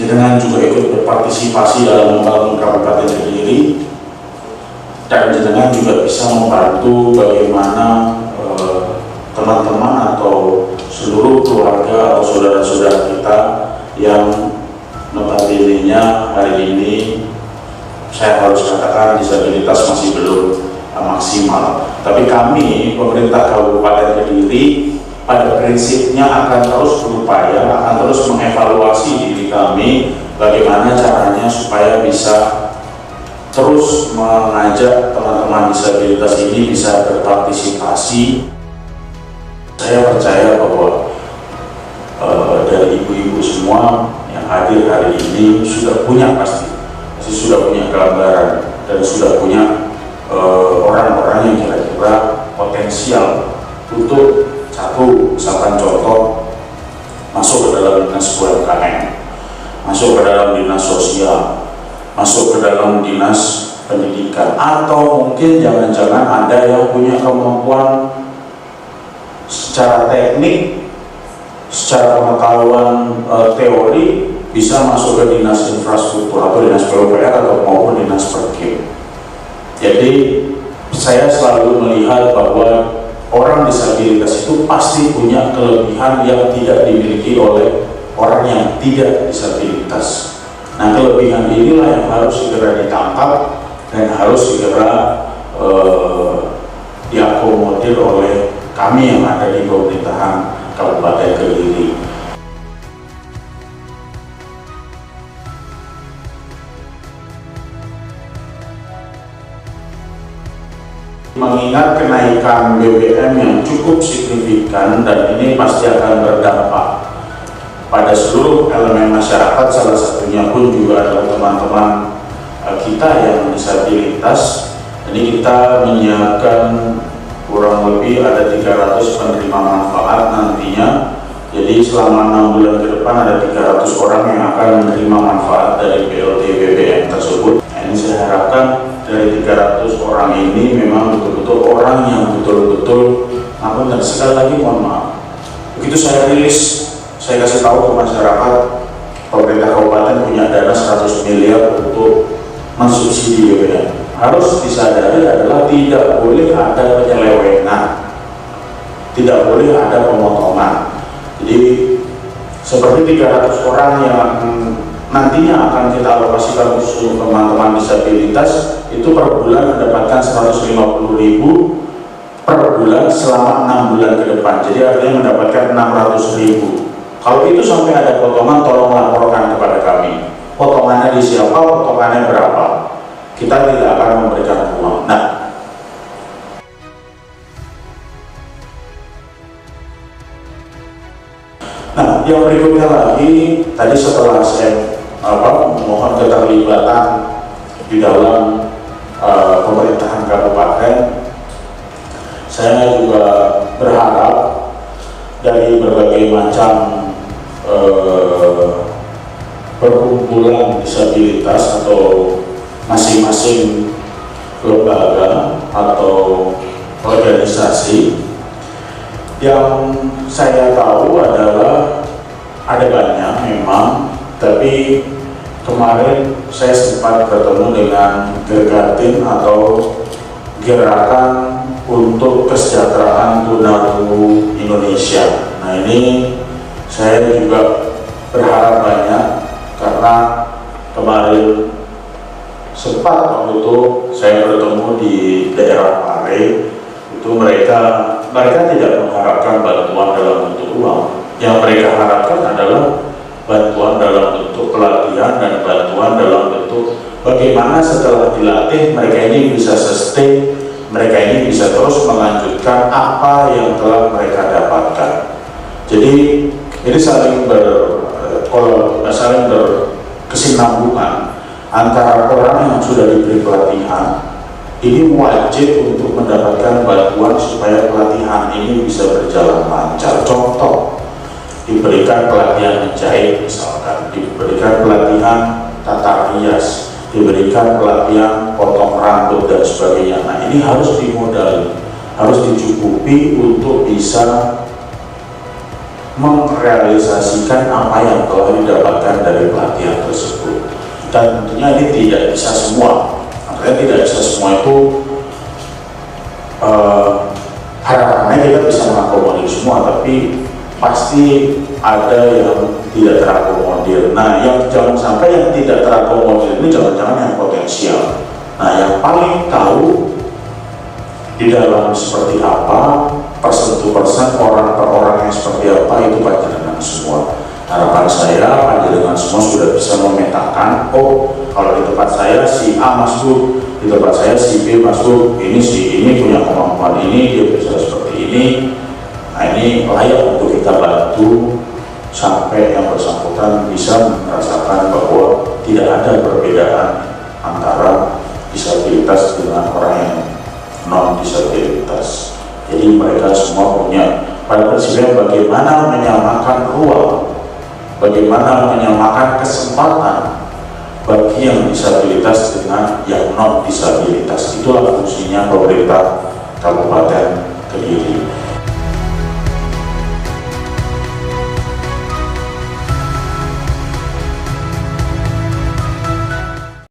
jenengan juga ikut berpartisipasi dalam membangun Kabupaten Kediri, dan jenengan juga bisa membantu bagaimana teman-teman atau seluruh keluarga atau saudara-saudara kita yang notabene-nya hari ini saya harus katakan disabilitas masih belum maksimal. Tapi kami, pemerintah Kabupaten Kediri, pada prinsipnya akan terus berupaya, akan terus mengevaluasi diri kami bagaimana caranya supaya bisa terus mengajak teman-teman disabilitas ini bisa berpartisipasi. Saya percaya bahwa dari ibu-ibu semua yang hadir hari ini sudah punya pasti sudah punya gambaran dan sudah punya orang-orang yang kira-kira potensial untuk satu, misalkan contoh, masuk ke dalam dinas UMKM, masuk ke dalam dinas sosial, masuk ke dalam dinas pendidikan, atau mungkin jangan-jangan ada yang punya kemampuan secara teknik, secara pengetahuan teori, bisa masuk ke dinas infrastruktur atau dinas PUPR atau maupun dinas Perkim. Jadi saya selalu melihat bahwa orang disabilitas itu pasti punya kelebihan yang tidak dimiliki oleh orang yang tidak disabilitas. Nah, kelebihan inilah yang harus segera ditangkap dan harus segera diakomodir oleh kami yang ada di pemerintahan Kabupaten Kediri. Mengingat kenaikan BBM yang cukup signifikan dan ini pasti akan berdampak pada seluruh elemen masyarakat, salah satunya pun juga adalah teman-teman kita yang disabilitas. Ini kita menyiapkan kurang lebih ada 300 penerima manfaat nantinya. Jadi selama 6 bulan ke depan ada 300 orang yang akan menerima manfaat dari BLT BBM tersebut. Nah, ini saya harapkan dari 300 orang ini memang betul-betul orang yang betul-betul dan sekali lagi mohon maaf, begitu saya rilis, saya kasih tahu ke masyarakat pemerintah kabupaten punya dana 100 miliar untuk mensubsidi BBM. Harus disadari adalah tidak boleh ada penyelewengan, tidak boleh ada pemotongan. Jadi seperti 300 orang yang nantinya akan kita alokasikan khusus teman-teman disabilitas itu per bulan mendapatkan 150.000 per bulan selama 6 bulan ke depan. Jadi artinya mendapatkan 600.000. Kalau itu sampai ada potongan, tolong laporkan kepada kami. Potongannya di siapa, potongannya berapa. Kita tidak akan memberikan uang. Nah, yang berikutnya lagi, tadi setelah saya mohon keterlibatan di dalam pemerintahan kabupaten, saya juga berharap dari berbagai macam perkumpulan disabilitas atau masing-masing lembaga atau organisasi yang saya tahu adalah ada banyak memang, tapi kemarin saya sempat bertemu dengan Gergatin atau Gerakan untuk Kesejahteraan Tunarungu Indonesia. Nah, ini saya juga berharap banyak karena kemarin sempat waktu itu saya bertemu di daerah Pare, itu mereka tidak mengharapkan bantuan dalam bentuk uang. Yang mereka harapkan adalah bantuan dalam bentuk pelatihan dan bantuan dalam bentuk bagaimana setelah dilatih mereka ini bisa sustain, mereka ini bisa terus melanjutkan apa yang telah mereka dapatkan. Jadi ini saling berkesinambungan antara orang yang sudah diberi pelatihan ini wajib untuk mendapatkan bantuan supaya pelatihan ini bisa berjalan lancar. Contoh, diberikan pelatihan menjahit misalkan, diberikan pelatihan tata rias, diberikan pelatihan potong rambut dan sebagainya. Nah, ini harus dimodali, harus dicukupi untuk bisa merealisasikan apa yang telah didapatkan dari pelatihan tersebut. Dan tentunya ini tidak bisa semua, artinya tidak bisa semua itu harapannya kita bisa mengakomodir semua, tapi pasti ada yang tidak terakomodir. Nah, yang jangan sampai yang tidak terakomodir ini jangan-jangan yang potensial. Nah, yang paling tahu di dalam seperti apa, persen to persen, orang per orang yang seperti apa, itu panjenengan semua. Harapan saya panjenengan semua sudah bisa memetakan, oh kalau di tempat saya si A masuk, di tempat saya si B masuk, ini si ini punya kemampuan ini, dia bisa seperti ini. Nah, ini layak untuk kita bantu sampai yang bersangkutan bisa merasakan bahwa tidak ada perbedaan antara disabilitas dengan orang yang non disabilitas. Jadi mereka semua punya, pada prinsipnya bagaimana menyamakan ruang, bagaimana menyamakan kesempatan bagi yang disabilitas dengan yang non disabilitas. Itulah fungsinya pemerintah Kabupaten Kediri.